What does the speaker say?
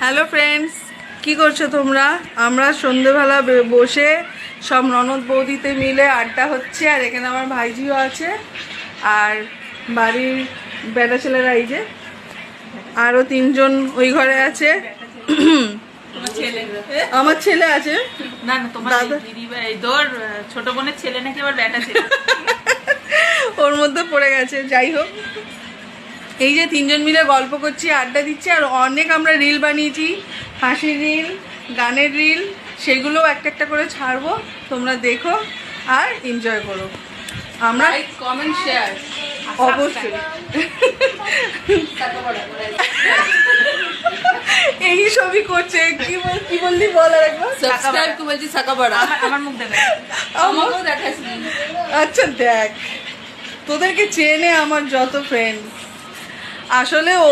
Hello friends, কি করছো তোমরা? আমরা সন্ধেবেলা বসে সব ননদ বৌদিতে মিলে আড্ডা হচ্ছে। আর এখানে আমার ভাইজিও আছে, আর বাড়ির বেটা ছেলেরা এই যে আরও তিনজন ওই ঘরে আছে। আমার ছেলে আছে, না না, তোমার দিদি তোর ছোট বোনের ছেলে নাকি আবার বেটা ছেলে ওর মধ্যে পড়ে গেছে। যাই হোক, এই যে তিনজন মিলে গল্প করছি, আড্ডা দিচ্ছি। আর অনেক আমরা রিল বানিয়েছি, হাসির রিল, গানের রিল, সেগুলোও একটা একটা করে ছাড়বো। তোমরা দেখো আর এনজয় করো। আমরা কমেন্ট শেয়ার অবশ্যই এই সবই করছে। কি বললি বল আর একবার। সাবস্ক্রাইব কো বলছি সাকাবাড়া। আমার মুখ দেখা, আমাকেও দেখাসনি। আচ্ছা দেখ, তোদেরকে চেনে আমার যত ফ্রেন্ড, আসলে ও